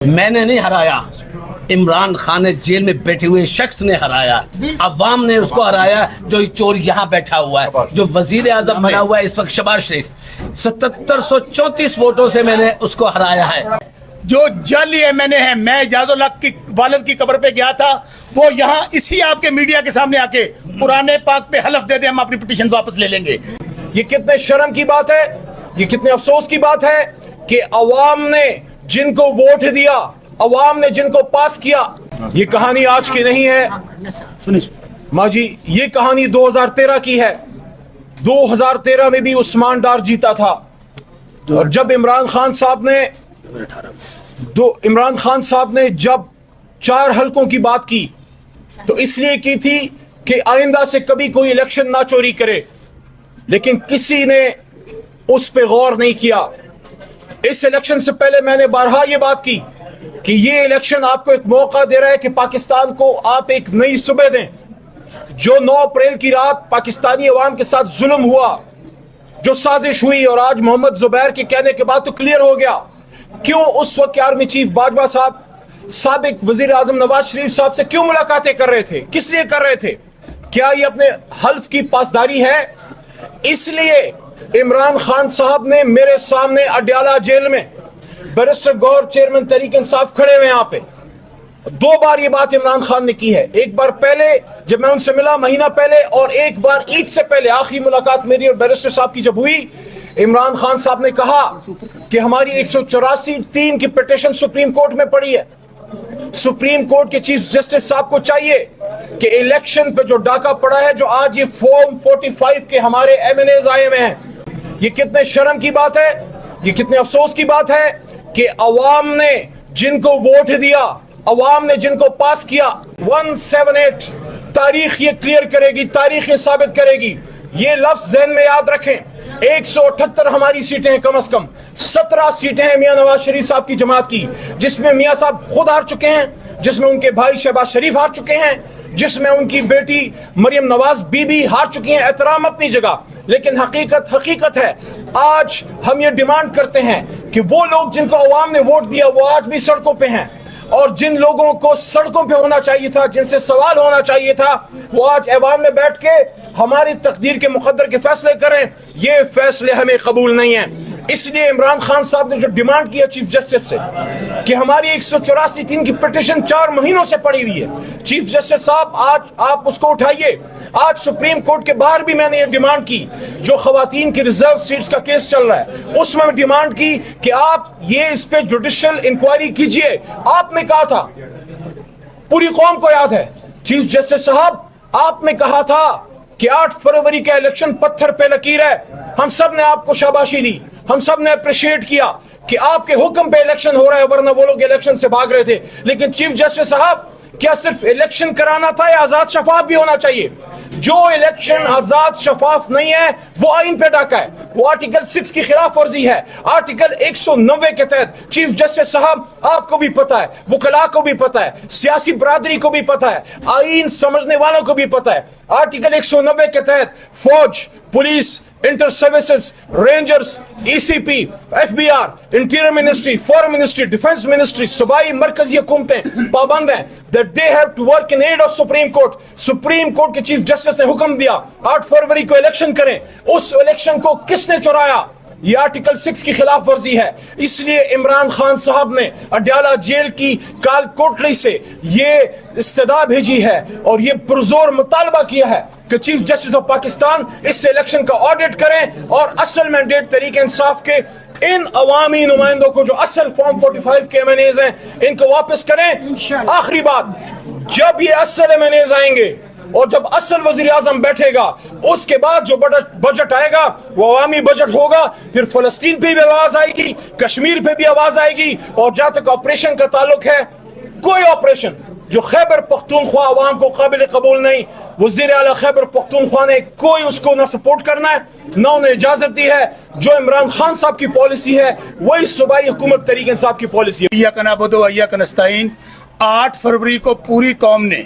میں نے نہیں ہرایا، عمران خان نے جیل میں بیٹھے ہوئے شخص نے ہرایا، عوام نے اس کو ہرایا جو چور یہاں بیٹھا ہوا ہے، جو وزیر اعظم بنا ہوا ہے اس وقت شہباز شریف، 7734 ووٹوں سے میں نے اس کو ہرایا ہے۔ جو جعلی MNA ہے، میں اجاز الحق کی والد کی قبر پہ گیا تھا، وہ یہاں اسی آپ کے میڈیا کے سامنے آ کے قرآن پاک پہ حلف دے دے ہم اپنی پٹیشن واپس لے لیں گے۔ یہ کتنے شرم کی بات ہے، یہ کتنے افسوس کی بات ہے کہ عوام نے جن کو ووٹ دیا، عوام نے جن کو پاس کیا، یہ کہانی آج کی نہیں ہے ماں جی، یہ کہانی 2013 کی ہے۔ 2013 میں بھی عثمان ڈار جیتا تھا، اور جب عمران خان صاحب نے جب 4 حلقوں کی بات کی تو اس لیے کی تھی کہ آئندہ سے کبھی کوئی الیکشن نہ چوری کرے، لیکن کسی نے اس پہ غور نہیں کیا۔ اس الیکشن سے پہلے میں نے بارہا یہ بات کی کہ یہ الیکشن آپ کو ایک موقع دے رہا ہے کہ پاکستان کو آپ ایک نئی صبح دیں۔ جو 9 اپریل کی رات پاکستانی عوام کے ساتھ ظلم ہوا، جو سازش ہوئی، اور آج محمد زبیر کے کہنے کے بعد تو کلیئر ہو گیا کیوں اس وقت کے آرمی چیف باجوہ صاحب سابق وزیر اعظم نواز شریف صاحب سے کیوں ملاقاتیں کر رہے تھے، کس لیے کر رہے تھے؟ کیا یہ اپنے حلف کی پاسداری ہے؟ اس لیے عمران خان صاحب نے میرے سامنے اڈیالہ جیل میں بیرسٹر گور چیئرمین تحریک انصاف کھڑے ہوئے یہاں پہ 2 بار یہ بات عمران خان نے کی ہے۔ ایک بار پہلے جب میں ان سے ملا مہینہ پہلے، اور ایک بار عید سے پہلے آخری ملاقات میری اور بیرسٹر صاحب کی جب ہوئی، عمران خان صاحب نے کہا کہ ہماری 184(3) کی پٹیشن سپریم کورٹ میں پڑی ہے۔ سپریم کورٹ کے چیف جسٹس صاحب کو چاہیے کہ الیکشن پہ جو ڈاکہ پڑا ہے، جو آج یہ فارم 45 کے ہمارے MNAs آئے ہوئے ہیں، یہ کتنے شرم کی بات ہے، یہ کتنے افسوس کی بات ہے کہ عوام نے جن کو ووٹ دیا، عوام نے جن کو پاس کیا، 178 تاریخ یہ کلیئر کرے گی، تاریخ یہ ثابت کرے گی۔ یہ لفظ ذہن میں یاد رکھیں، 178 ہماری سیٹیں ہیں، کم از کم 17 سیٹیں ہیں میاں نواز شریف صاحب کی جماعت کی، جس میں میاں صاحب خود ہار چکے ہیں، جس میں ان کے بھائی شہباز شریف ہار چکے ہیں، جس میں ان کی بیٹی مریم نواز بی بی ہار چکی ہیں۔ احترام اپنی جگہ، لیکن حقیقت ہے آج ہم یہ ڈیمانڈ کرتے ہیں کہ وہ لوگ جن کو عوام نے ووٹ دیا وہ آج بھی سڑکوں پہ ہیں، اور جن لوگوں کو سڑکوں پہ ہونا چاہیے تھا، جن سے سوال ہونا چاہیے تھا، وہ آج ایوان میں بیٹھ کے ہماری تقدیر کے مقدر کے فیصلے کریں۔ یہ فیصلے ہمیں قبول نہیں ہیں۔ اس لیے عمران خان صاحب نے جو ڈیمانڈ کیا چیف جسٹس سے کہ ہماری 184(3) کی پٹیشن 4 مہینوں سے پڑی ہوئی ہے، چیف جسٹس صاحب آج آپ اس کو اٹھائیے۔ آج سپریم کورٹ کے باہر بھی میں نے یہ ڈیمانڈ کی، جو خواتین کی ریزرو سیٹس کا کیس چل رہا ہے اس میں ڈیمانڈ کی کہ آپ یہ اس پہ جوڈیشل انکوائری کیجئے۔ آپ نے کہا تھا، پوری قوم کو یاد ہے، چیف جسٹس صاحب آپ نے کہا تھا کہ 8 فروری کا الیکشن پتھر پہ لکیر ہے۔ ہم سب نے آپ کو شاباشی دی، ہم سب نے اپریشیٹ کیا کہ آپ کے حکم پہ الیکشن ہو رہا ہے، ورنہ وہ لوگ الیکشن سے بھاگ رہے تھے۔ لیکن چیف جسٹس صاحب کیا صرف الیکشن کرانا تھا یا آزاد شفاف بھی ہونا چاہیے؟ جو الیکشن آزاد شفاف نہیں ہے وہ آئین پہ ڈاکہ ہے، وہ آرٹیکل 6 کی خلاف ورزی ہے، آرٹیکل 190 کے تحت۔ چیف جسٹس صاحب آپ کو بھی پتا ہے، وکلاء کو بھی پتا ہے، سیاسی برادری کو بھی پتا ہے، آئین سمجھنے والوں کو بھی پتا ہے، آرٹیکل 190 کے تحت فوج، police, inter services, rangers, ECP، FBI، interior ministry, foreign ministry, defence ministry, صوبائی مرکزی حکومتیں پابند ہیں that they have to work in aid of supreme court. Supreme court کے چیف جسٹس نے حکم دیا 8 فروری کو الیکشن کریں۔ اس الیکشن کو کس نے چرایا؟ یہ آرٹیکل 6 کی خلاف ورزی ہے۔ اس لیے عمران خان صاحب نے اڈیالہ جیل کی کال کوٹڑی سے یہ استدعا بھیجی ہے اور یہ پرزور مطالبہ کیا ہے کہ چیف جسٹس آف پاکستان اس سے الیکشن کا آڈٹ کریں، اور اصل مینڈیٹ تحریک انصاف کے ان عوامی نمائندوں کو جو اصل فارم 45 کے MNAs ہیں ان کو واپس کریں۔ آخری بات، جب یہ اصل MNAs آئیں گے اور جب اصل وزیر اعظم بیٹھے گا، اس کے بعد جو بجٹ آئے گا وہ عوامی بجٹ ہوگا، پھر فلسطین پہ بھی آواز آئے گی، کشمیر پہ بھی آواز آئے گی، اور جہاں تک آپریشن کا تعلق ہے، کوئی آپریشن جو خیبر پختونخوا عوام کو قابل قبول نہیں، وزیر اعلیٰ خیبر پختونخوا نے کوئی اس کو نہ سپورٹ کرنا ہے، نہ انہیں اجازت دی ہے۔ جو عمران خان صاحب کی پالیسی ہے وہی صوبائی حکومت تحریک انصاف کی پالیسی ہے۔ ایاک نعبد و ایاک نستعین۔ 8 فروری کو پوری قوم نے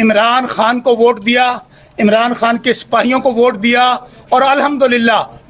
عمران خان کو ووٹ دیا، عمران خان کے سپاہیوں کو ووٹ دیا، اور الحمدللہ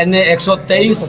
NA 123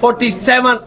47